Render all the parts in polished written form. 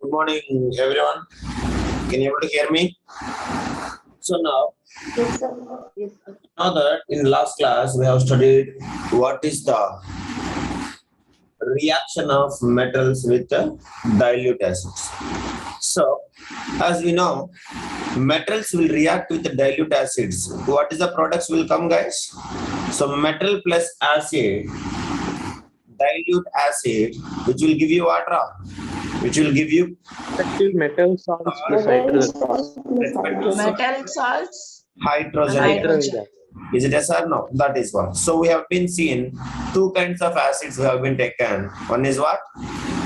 Good morning, everyone. Can you able to hear me? So now, Yes, sir. Yes, sir. now that in last class we have studied what is the reaction of metals with the dilute acids. So, as we know, metals will react with the dilute acids. What is the products will come, guys? So, metal plus acid, dilute acid, which will give you water, which will give you Respective metal salts plus Metal hydrogen. salts plus hydrogen. Metal salts hydrogen. and Hydrogen gas. Is it yes or no? That is one. So we have been seeing two kinds of acids we have been taken. One is what?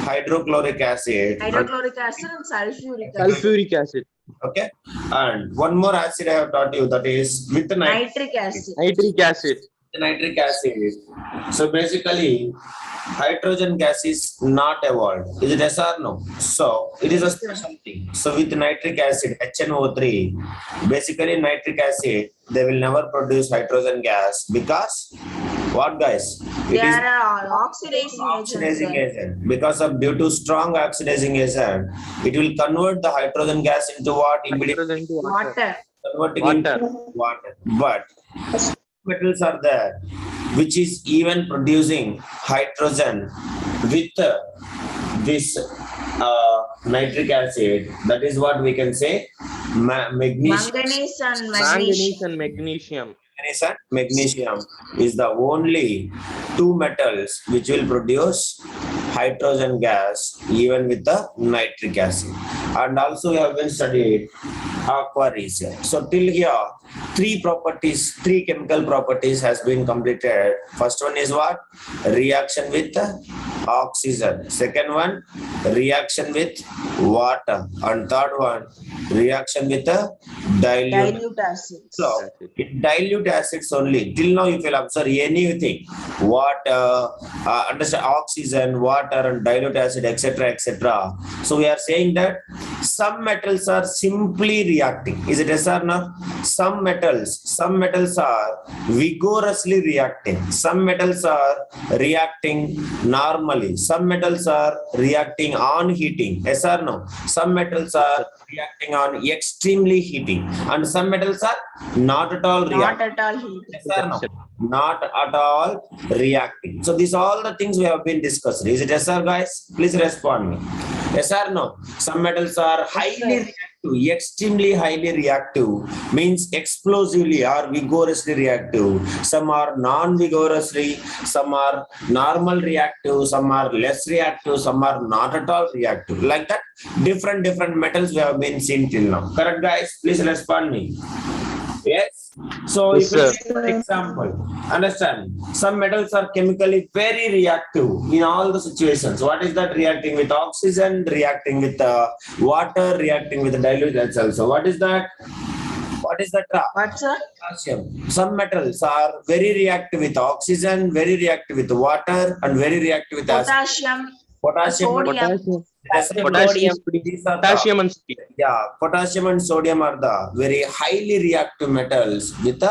Hydrochloric acid. hydrochloric acid and sulfuric acid. Sulfuric acid. Okay. And one more acid I have taught you, that is with the Nitric acid. Nitric acid. nitric acid. So basically, hydrogen gas is not evolved. Is it yes or no? So it is a special thing. So with nitric acid, HNO3, basically nitric acid, they will never produce hydrogen gas because what, guys? They It is are oxidizing oxidizing agents. agent. Because of due to strong oxidizing agent, it will convert the hydrogen gas into what? Immediately Hydrogen to water. Water. converting Water. into water. But metals are there which is even producing hydrogen with this nitric acid. That is what we can say magnesium. Manganese and Manganese magnesium. and magnesium. Manganese and magnesium is the only two metals which will produce hydrogen gas even with the nitric acid. And also we have been studied aqua resin. So till here, three chemical properties has been completed. First one is what? Reaction with oxygen. Second one, reaction with water. And third one, reaction with dilute. Dilute acids. So, it dilute acids only. Till now, if you will observe anything, water, understand oxygen, water, and dilute acid, etc., etc. So, we are saying that some metals are simply reacting. Is it yes or no? Some metals are vigorously reacting. Some metals are reacting normally. Some metals are reacting on heating. Yes or no? Some metals are reacting on extremely heating. And some metals are not at all Not reacting. at all heat. Yes or no? Not at all reacting. So these are all the things we have been discussing. Is it yes or guys? Please respond me. Yes or no? Some metals are highly reactive, extremely highly reactive, means explosively or vigorously reactive. Some are non-vigorously, some are normal reactive, some are less reactive, some are not at all reactive. Like that, different metals we have been seen till now. Correct, guys? Please respond me. Yes. So Yes, if you sir. take for example, understand, some metals are chemically very reactive in all the situations. What is that? Reacting with oxygen, reacting with water, reacting with the dilute also. What is that? What is that? What's that? Potassium. Some metals are very reactive with oxygen, very reactive with water, and very reactive with acid. Potassium. Potassium. Sodium. Potassium. These are the- Potassium and sodium. yeah, potassium and sodium are the very highly reactive metals with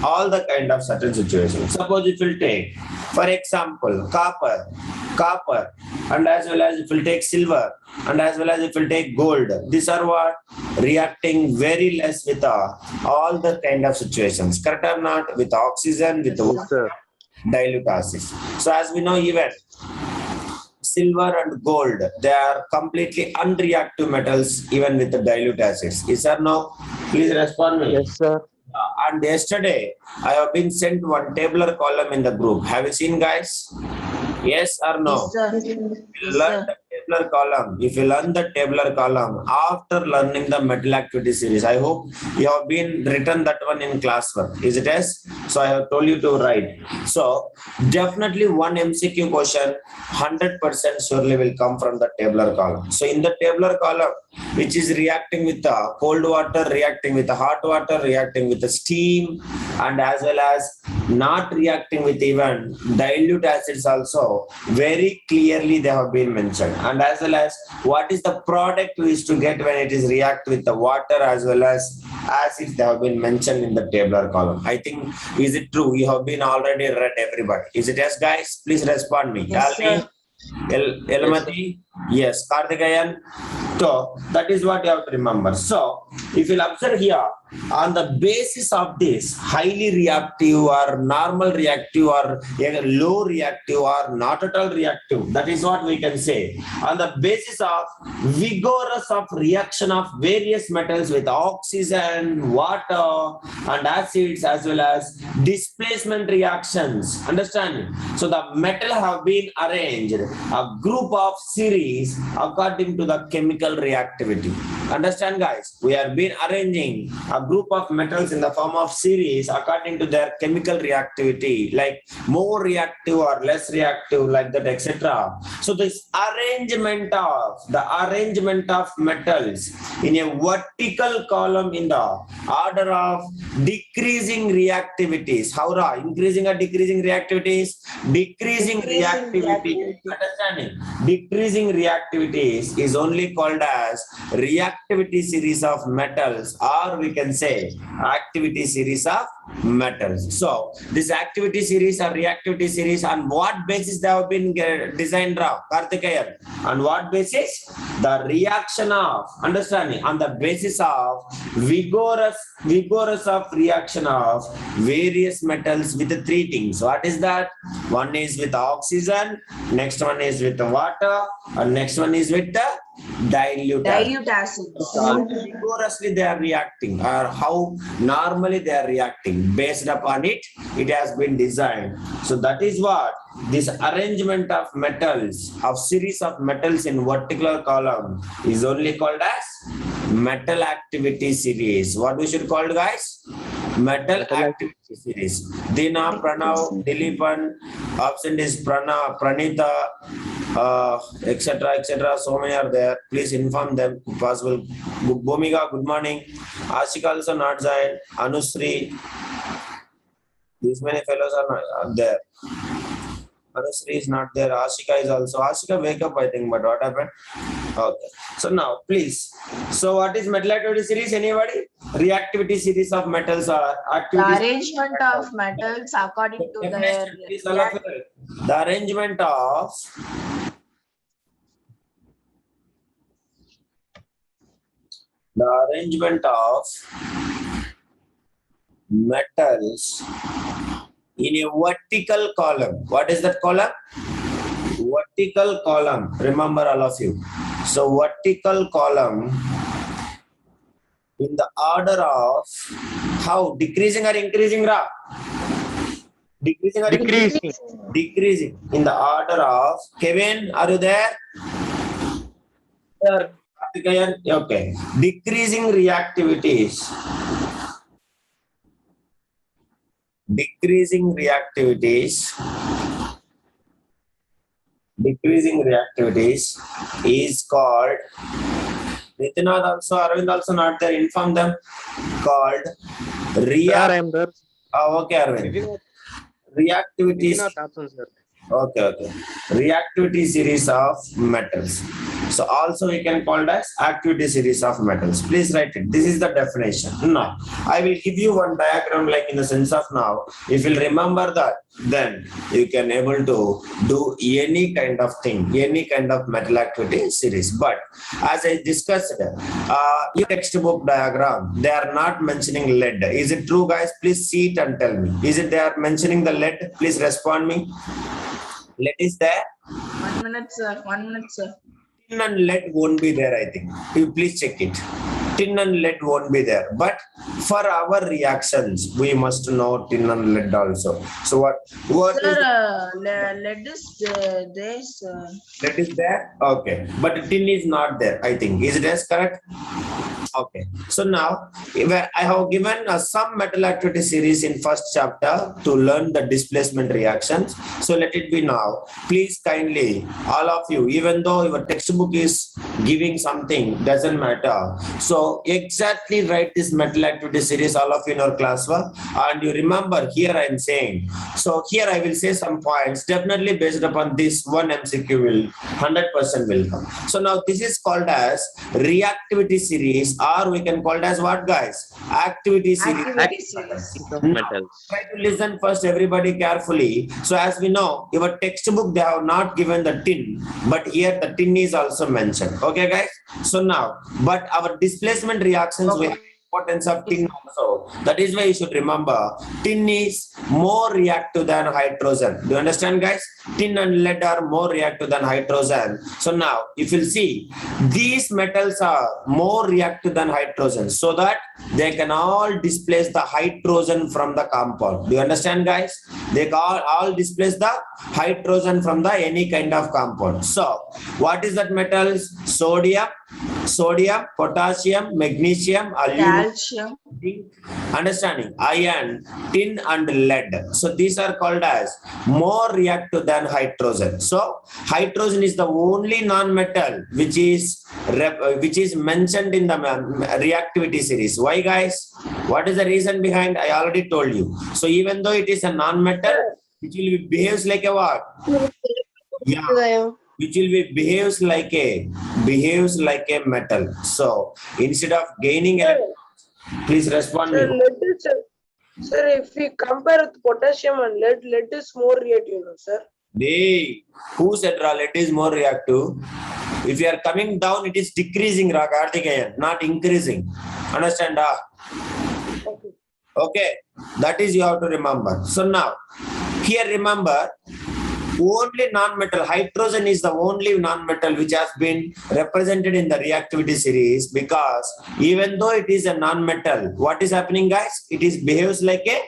all the kind of certain situations. Suppose if you take, for example, copper, and as well as if you take silver, and as well as if you take gold, these are what? Reacting very less with all the kind of situations. Correct or not? With oxygen, with Yes, sir. dilute acids. So as we know, even silver and gold, they are completely unreactive metals even with the dilute acids. Is there no? Please respond me. Yes, sir. And yesterday, I have been sent one tabular column in the group. Have you seen, guys? Yes or no? Yes, sir. Learn the tabular column. If you learn the tabular column after learning the metal activity series, I hope you have been written that one in classwork. Is it yes? So I have told you to write. So definitely one MCQ question 100% surely will come from the tabular column. So in the tabular column, which is reacting with the cold water, reacting with the hot water, reacting with the steam, and as well as not reacting with even dilute acids also, very clearly they have been mentioned. And as well as what is the product we used to get when it is react with the water as well as acids, they have been mentioned in the tabular column. I think, is it true? You have been already read everybody. Is it yes, guys? Please respond me. Yes, Almi, sir. Elamati, yes, Karthikayan. So that is what you have to remember. So if you'll observe here, on the basis of this highly reactive or normal reactive or low reactive or not at all reactive, that is what we can say. On the basis of vigorous of reaction of various metals with oxygen, water and acids as well as displacement reactions. Understand? So the metal have been arranged a group of series according to the chemical reactivity. Understand, guys? We have been arranging a group of metals in the form of series according to their chemical reactivity, like more reactive or less reactive, like that, etc. So this arrangement of metals in a vertical column in the order of decreasing reactivities. How ra? Increasing or decreasing reactivities? Decreasing reactivity. Understanding? Decreasing reactivities is only called as reactivity series of metals, or we can say activity series of metals. So this activity series or reactivity series, on what basis they have been designed, Karthikeyan? On what basis? The reaction of, understanding, on the basis of vigorous of reaction of various metals with three things. What is that? One is with oxygen, next one is with water, and next one is with the dilute acid. Dilute acids. How vigorously they are reacting or how normally they are reacting. Based upon it, it has been designed. So that is what this arrangement of metals, of series of metals in vertical column is only called as metal activity series. What we should call, guys? Metal activity series. Dina, Pranav, Dilipan, absent is Pranita, etc. So many are there. Please inform them if possible. Bhumika, good morning. Ashika also not joined. Anusri. These many fellows are not there. Anusri is not there. Ashika is also. Ashika, wake up, I think, but what happened? Okay. So now, please. So what is metal activity series? Anybody? Reactivity series of metals or The activity. arrangement of metals according to their Definition, please, all of you. The arrangement of metals in a vertical column. What is that column? Vertical column. Remember, all of you. So vertical column in the order of how? Decreasing or increasing, Ra? Decreasing or Decreasing. Decreasing in the order of, Kevin, are you there? Sir. Okay. Decreasing reactivities. Decreasing reactivities is called, Nitinath also, Arvind also not there, inform them, called Sir, I am there. okay, Arvind. Reactivities. Not absent, sir. Okay. Reactivity series of metals. So also we can call it as activity series of metals. Please write it. This is the definition. Now, I will give you one diagram like in the sense of now. If you remember that, then you can able to do any kind of thing, any kind of metal activity series. But as I discussed, your textbook diagram, they are not mentioning lead. Is it true, guys? Please see it and tell me. Is it they are mentioning the lead? Please respond me. Lead is there? 1 minute, sir. 1 minute, sir. Tin and lead won't be there, I think. You please check it. Tin and lead won't be there. But for our reactions, we must know tin and lead also. So what Sir, lead is there, sir. lead is there? Okay. But tin is not there, I think. Is it as correct? Okay. So now I have given some metal activity series in first chapter to learn the displacement reactions. So let it be now. Please kindly, all of you, even though your textbook is giving something, doesn't matter. So exactly write this metal activity series, all of you in our class work. And you remember here I am saying, so here I will say some points, definitely based upon this one MCQ will 100% will come. So now this is called as reactivity series, or we can call it as what, guys? Activity series. Activity series. of metals. Try to listen first, everybody, carefully. So as we know, your textbook, they have not given the tin, but here the tin is also mentioned. Okay, guys? So now, but our displacement reactions Okay. with importance of tin also. That is why you should remember, tin is more reactive than hydrogen. Do you understand, guys? Tin and lead are more reactive than hydrogen. So now, if you see, these metals are more reactive than hydrogen, so that they can all displace the hydrogen from the compound. Do you understand, guys? They can all displace the hydrogen from the any kind of compound. So, what is that metals? Sodium, potassium, magnesium, aluminum, Calcium. zinc, understanding, iron, tin and lead. So these are called as more reactive than hydrogen. So hydrogen is the only non-metal which is mentioned in the reactivity series. Why, guys? What is the reason behind? I already told you. So even though it is a non-metal, it will behaves like a what? Yeah. Which will be behaves like a metal. So instead of gaining electrons, please respond Sir, me. lead is, sir, if we compare with potassium and lead is more reactive, no, sir. Hey, who said lead is more reactive? If you are coming down, it is decreasing, Karthikeyan, not increasing. Understand? Okay. Okay, that is you have to remember. So now, here remember, only non-metal, hydrogen is the only non-metal which has been represented in the reactivity series, because even though it is a non-metal, what is happening, guys? It behaves like a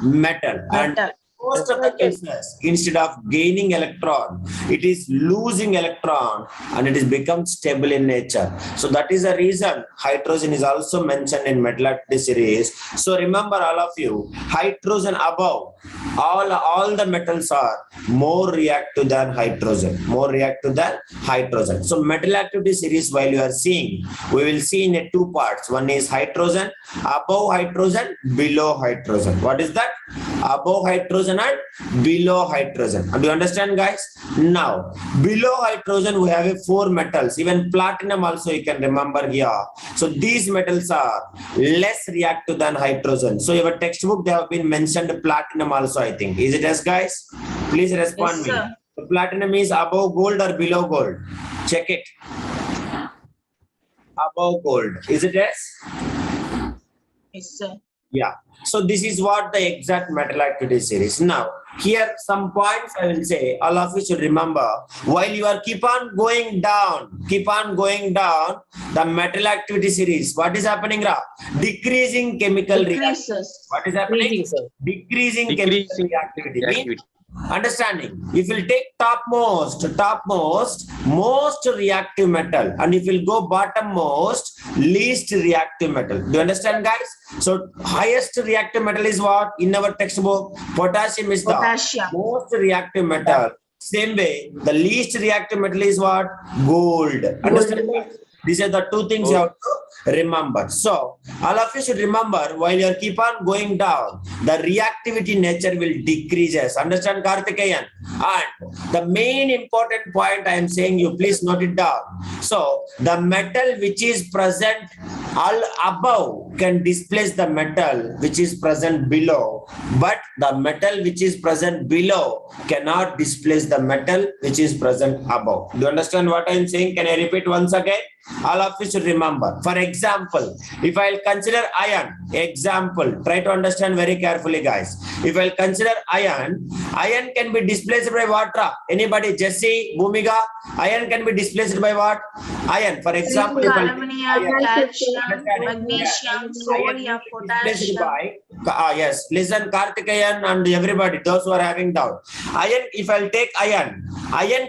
metal. And Metal. most of the cases, instead of gaining electron, it is losing electron and it is become stable in nature. So that is the reason hydrogen is also mentioned in metal activity series. So remember, all of you, hydrogen above, all the metals are more reactive than hydrogen. So metal activity series, while you are seeing, we will see in two parts. One is hydrogen, above hydrogen, below hydrogen. What is that? Above hydrogen and below hydrogen. Do you understand, guys? Now, below hydrogen, we have 4 metals. Even platinum also you can remember here. So these metals are less reactive than hydrogen. So your textbook, they have been mentioned platinum also, I think. Is it yes, guys? Please respond Yes, me. sir. So platinum is above gold or below gold? Check it. Above gold. Is it yes? Yes, sir. Yeah. So this is what the exact metal activity series. Now, here some points I will say, all of you should remember, while you are keep on going down, the metal activity series, what is happening, Ra? Decreasing chemical reactivity. Decreases. What is happening? Decreasing chemical Decreasing reactivity. Means, reactivity. understanding, if you take topmost most reactive metal, and if you go bottommost least reactive metal. Do you understand, guys? So highest reactive metal is what in our textbook? Potassium is the Potassium. most reactive metal. Same way, the least reactive metal is what? Gold. Understand, guys? These are the two things you have to remember. So all of you should remember, while you keep on going down, the reactivity nature will decreases. Understand, Karthikeyan? And the main important point I am saying, you please note it down. So the metal which is present all above can displace the metal which is present below, but the metal which is present below cannot displace the metal which is present above. Do you understand what I am saying? Can I repeat once again? All of you should remember. For example, if I'll consider iron, try to understand very carefully, guys. If I'll consider iron can be displaced by water. Anybody? Jesse, Bhumiga, iron can be displaced by what? Iron. For example, if I'll Aluminum, calcium, magnesium, sodium, potassium. Yes, listen, Karthikeyan and everybody, those who are having doubt. Iron, if I'll take iron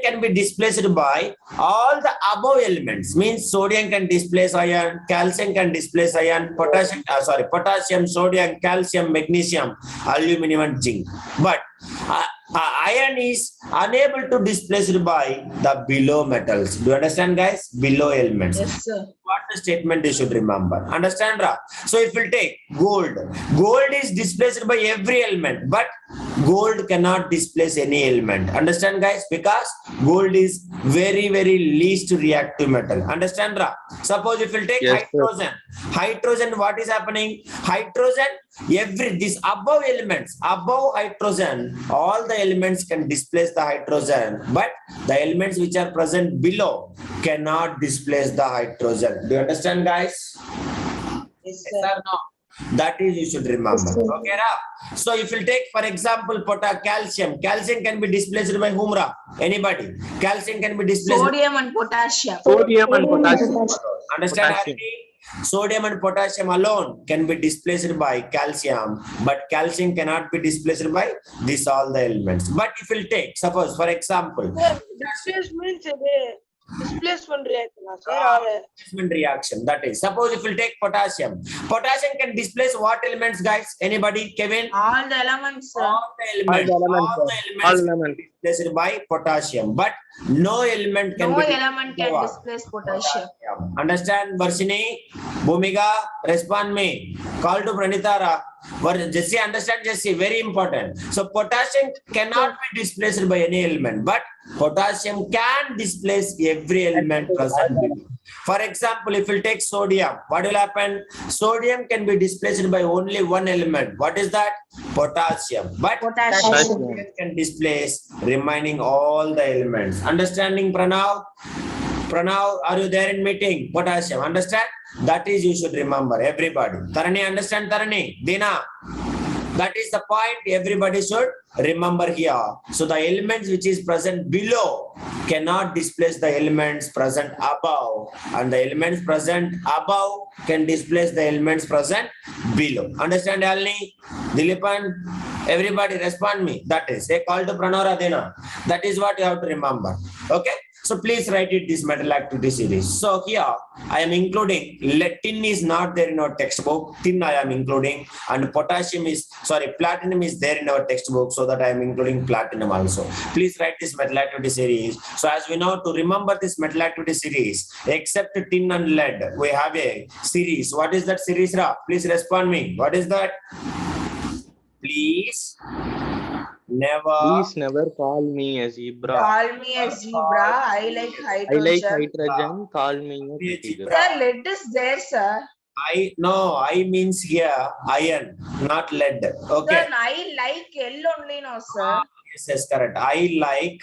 can be displaced by all the above elements. Means sodium can displace iron, calcium can displace iron, potassium, sodium, calcium, magnesium, aluminum and zinc. But iron is unable to displaced by the below metals. Do you understand, guys? Below elements. Yes, sir. What the statement you should remember. Understand, Ra? So if we take gold, gold is displaced by every element, but gold cannot displace any element. Understand, guys? Because gold is very least reactive metal. Understand, Ra? Suppose if we take Yes, sir. hydrogen, what is happening? Hydrogen, this above elements, above hydrogen, all the elements can displace the hydrogen, but the elements which are present below cannot displace the hydrogen. Do you understand, guys? Yes, Yes sir. or no? That is you should remember. Yes, sir. Okay, Ra? So if you take, for example, calcium. Calcium can be displaced by whom, Ra? Anybody? Calcium can be displaced. Sodium and potassium. Sodium and potassium. Understand, Potassium. Harini? Sodium and potassium alone can be displaced by calcium, but calcium cannot be displaced by these all the elements. But if you take, suppose, for example, Sir, displacement displacement reaction, sir. Or displacement reaction, that is, suppose if you take potassium can displace what elements, guys? Anybody? Kevin? All the elements, sir. All the elements All can elements. be displaced by potassium, but no element can No be element can by displace potassium. Understand, Varshini? Bhumika, respond me. Call to Pranitara. Jesse, understand, Jesse, very important. So potassium cannot be displaced by any element, but potassium can displace every element present. For example, if you take sodium, what will happen? Sodium can be displaced by only one element. What is that? Potassium. But Potassium. potassium can displace remaining all the elements. Understanding, Pranav? Pranav, are you there in meeting? Potassium. Understand? That is you should remember, everybody. Tarani, understand, Tarani? Dina? That is the point everybody should remember here. So the elements which is present below cannot displace the elements present above, and the elements present above can displace the elements present below. Understand, Alni? Dilipan? Everybody respond me. That is a call to Pranora Dina. That is what you have to remember. Okay? So please write it, this metal activity series. So here I am including tin is not there in our textbook. Tin I am including, and platinum is there in our textbook, so that I am including platinum also. Please write this metal activity series. So as we know, to remember this metal activity series, except tin and lead, we have a series. What is that series, Ra? Please respond me. What is that? Please never call me a zebra. Call me a zebra. I like I hydrogen. like hydrogen. Call me a pretty girl. Sir, lead is there, sir. I means here iron, not lead. Okay. Sir, I like L only, no, sir. Yes, correct. I like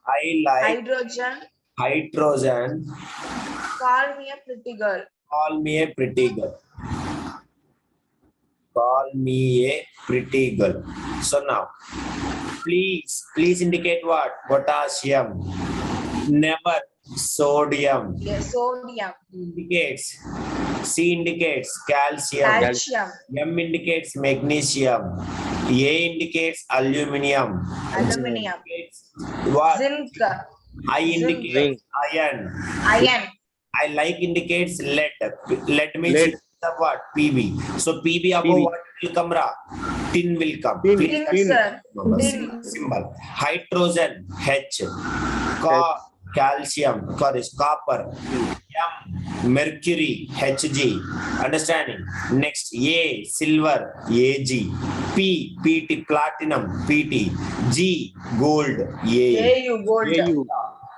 Hydrogen. hydrogen. Call me a pretty girl. Call me a pretty girl. Call me a pretty girl. So now, please indicate what? Potassium. Never sodium. Yes, sodium. C indicates calcium. Calcium. M indicates magnesium. A indicates aluminium. Aluminium. Indicates what? Zinc. I indicates iron. Iron. I like indicates lead. Lead means Lead. the what? PB. So PB above PB. what will come, Ra? Tin will come. Tin. Tin, Tin. sir. Tin. Symbol. Hydrogen H. Calcium, copper. M, mercury, Hg. Understanding? Next, A, silver, Ag. P, Pt, platinum, Pt. G, gold, A. AU, gold. AU.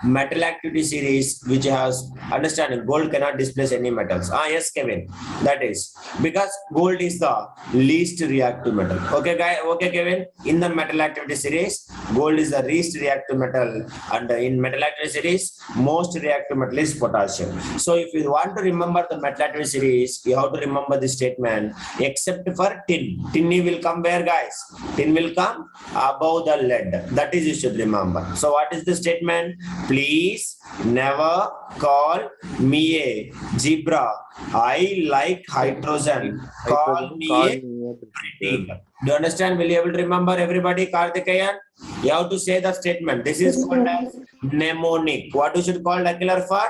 Metal activity series which has understanding gold cannot displace any metals. Yes, Kevin. That is because gold is the least reactive metal. Okay, guys. Okay, Kevin. In the metal activity series, gold is the least reactive metal, and in metal activity series, most reactive metal is potassium. So if you want to remember the metal activity series, you have to remember this statement. Except for tin, tin will come where, guys? Tin will come above the lead. That is you should remember. So what is the statement? Please never call me a zebra. I like hydrogen. Call me a pretty girl. Do you understand? Will you able to remember, everybody? Karthikeyan? You have to say the statement. This is called as mnemonic. What you should call regular for?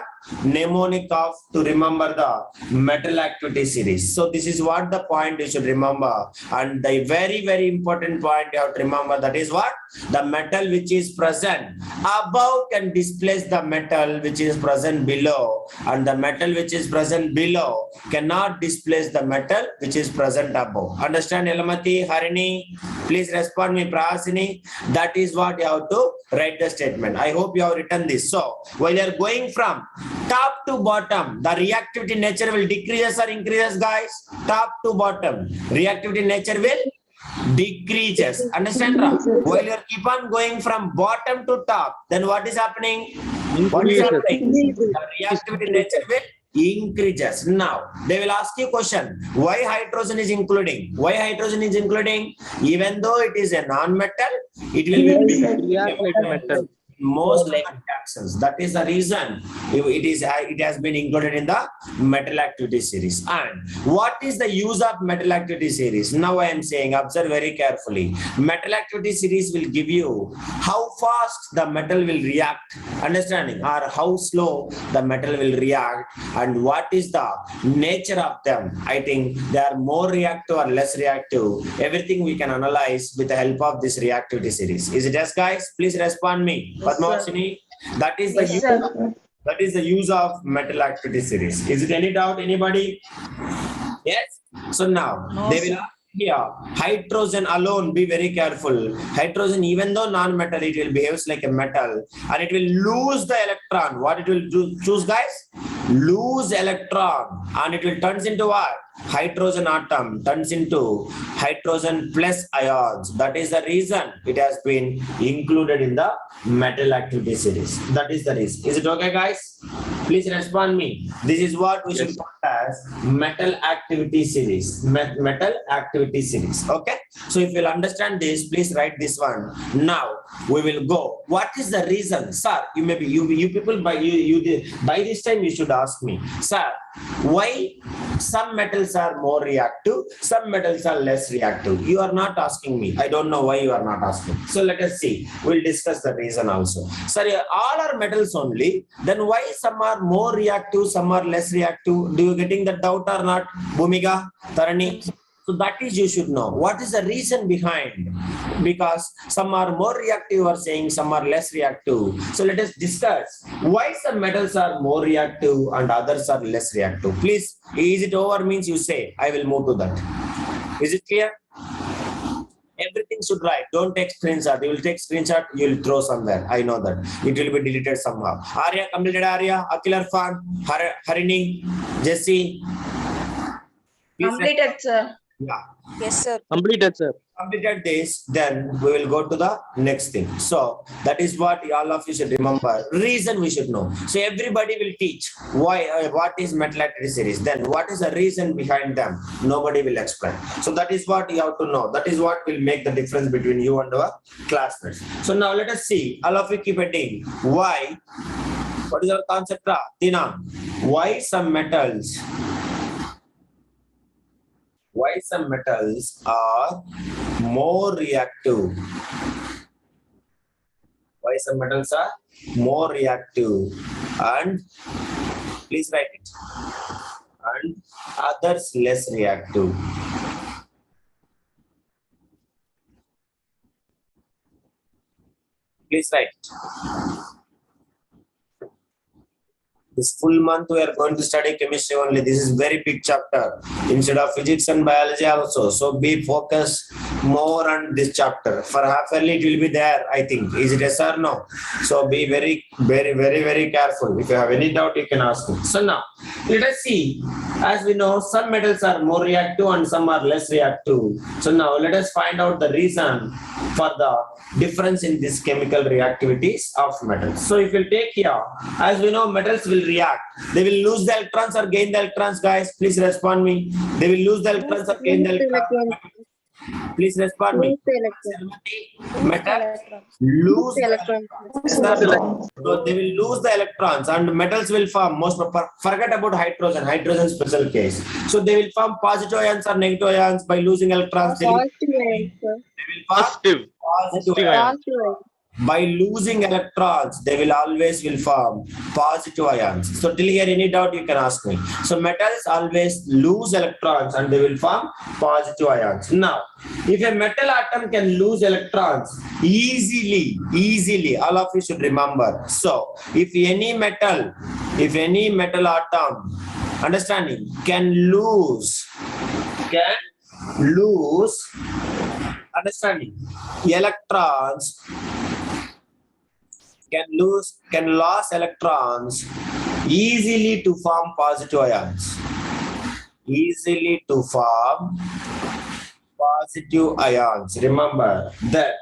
Mnemonic of to remember the metal activity series. So this is what the point you should remember. And the very important point you have to remember, that is what? The metal which is present above can displace the metal which is present below, and the metal which is present below cannot displace the metal which is present above. Understand, Elamati, Harini? Please respond me, Prasini. That is what you have to write the statement. I hope you have written this. So while you are going from top to bottom, the reactivity nature will decrease or increases, guys? Top to bottom, reactivity nature will decreases. Understand, Ram? While you keep on going from bottom to top, then what is happening? What is happening? The reactivity nature will increases. Now they will ask you question, why hydrogen is including? Why hydrogen is including? Even though it is a non-metal, it will be React like a metal. most likely reactions. That is the reason it has been included in the metal activity series. And what is the use of metal activity series? Now I am saying, observe very carefully. Metal activity series will give you how fast the metal will react, understanding, or how slow the metal will react, and what is the nature of them. I think they are more reactive or less reactive. Everything we can analyze with the help of this reactivity series. Is it yes, guys? Please respond me. Padmavasini, that is the Yes, use, sir. that is the use of metal activity series. Is it any doubt, anybody? Yes. So now No, they will ask here, hydrogen alone, be very careful. Hydrogen, even though non-metal, it will behaves like a metal, and it will lose the electron. What it will do, choose, guys? Lose electron, and it will turns into what? Hydrogen atom turns into hydrogen plus ions. That is the reason it has been included in the metal activity series. That is the reason. Is it okay, guys? Please respond me. This is what we Yes, should call as metal activity series. Metal activity series. Okay. So if you'll understand this, please write this one. Now we will go. What is the reason, sir? You may be you people by by this time you should ask me, sir, why some metals are more reactive, some metals are less reactive? You are not asking me. I don't know why you are not asking. So let us see. We'll discuss the reason also. Sorry, all are metals only. Then why some are more reactive, some are less reactive? Do you getting the doubt or not, Bhumika, Tarani? So that is you should know. What is the reason behind? Because some are more reactive or saying some are less reactive. So let us discuss why some metals are more reactive and others are less reactive. Please, is it over means you say, I will move to that. Is it clear? Everything should write. Don't take screenshot. You will take screenshot, you will throw somewhere. I know that. It will be deleted somehow. Arya, completed Arya, Akil Arfan, Harini, Jesse. Please Completed, sir. yeah. Yes, sir. Completed, sir. Completed this, then we will go to the next thing. So that is what all of you should remember. Reason we should know. So everybody will teach why, what is metal activity series. Then what is the reason behind them? Nobody will explain. So that is what you have to know. That is what will make the difference between you and our classmates. So now let us see. All of you keep reading. Why? What is our concept? Tina? Why some metals? Why some metals are more reactive? Why some metals are more reactive? And please write it. And others less reactive. Please write it. This full month we are going to study chemistry only. This is very big chapter instead of physics and biology also. So be focused more on this chapter. For half yearly it will be there, I think. Is it yes or no? So be very careful. If you have any doubt, you can ask me. So now let us see. As we know, some metals are more reactive and some are less reactive. So now let us find out the reason for the difference in this chemical reactivities of metals. So if you take here, as we know, metals will react. They will lose the electrons or gain the electrons, guys. Please respond me. They will lose the electrons or gain the electrons. Please respond me. Lose the electron. Metal Electrons. lose The the electrons. Yes or no? So they will lose the electrons and metals will form forget about hydrogen. Hydrogen special case. So they will form positive ions or negative ions by losing electrons. They will Positive ions, sir. form Positive. positive Positive ions. ions. Positive ions. By losing electrons, they will always will form positive ions. So till here, any doubt you can ask me. So metals always lose electrons and they will form positive ions. Now, if a metal atom can lose electrons easily, all of you should remember. So if any metal atom, understanding, can lose, understanding, electrons, can lose electrons easily to form positive ions. Easily to form positive ions. Remember that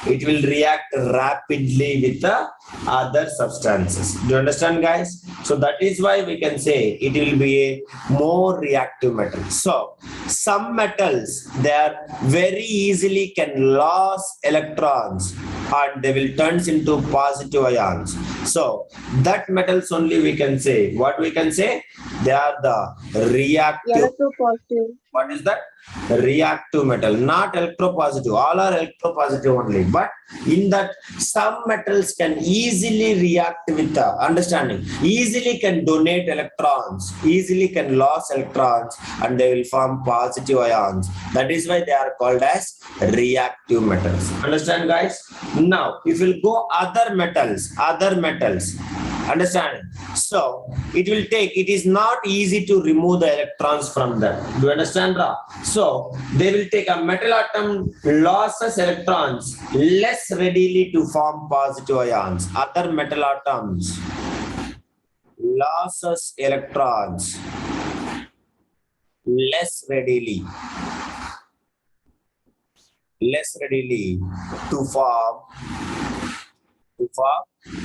it will react rapidly with the other substances. Do you understand, guys? So that is why we can say it will be a more reactive metal. So some metals, they are very easily can lose electrons and they will turn into positive ions. So that metals only we can say, what we can say, they are the reactive. Electropositive. What is that? Reactive metal, not electropositive. All are electropositive only. But in that, some metals can easily react with the understanding, easily can donate electrons, easily can lose electrons, and they will form positive ions. That is why they are called as reactive metals. Understand, guys? Now, if you go other metals, understand? So it is not easy to remove the electrons from them. Do you understand, Ra? So they will take a metal atom, loses electrons less readily to form positive ions. Other metal atoms loses electrons less readily to form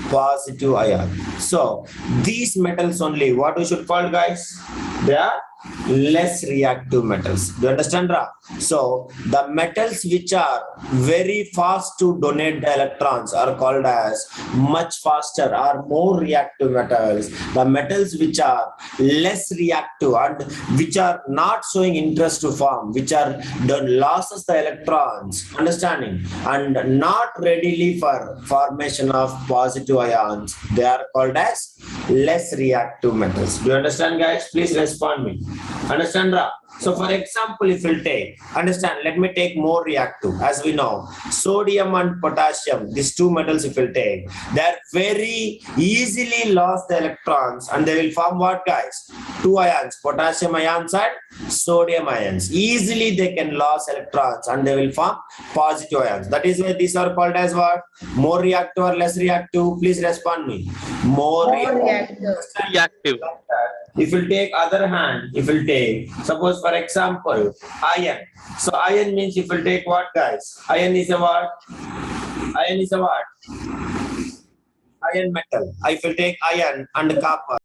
positive ion. So these metals only, what we should call, guys? They are less reactive metals. Do you understand, Ra? So the metals which are very fast to donate the electrons are called as much faster or more reactive metals. The metals which are less reactive and which are not showing interest to form, which are loses the electrons, understanding, and not readily for formation of positive ions, they are called as less reactive metals. Do you understand, guys? Please respond me. Understand, Ra? So for example, if we'll take, understand, let me take more reactive. As we know, sodium and potassium, these two metals if we'll take, they're very easily lost the electrons and they will form what, guys? Two ions, potassium ions and sodium ions. Easily they can lose electrons and they will form positive ions. That is why these are called as what? More reactive or less reactive? Please respond me. More reactive. Reactive. If you take other hand, if you take, suppose for example, iron. So iron means if you take what, guys? Iron is a what? Iron is a what? Iron metal. If you take iron and copper.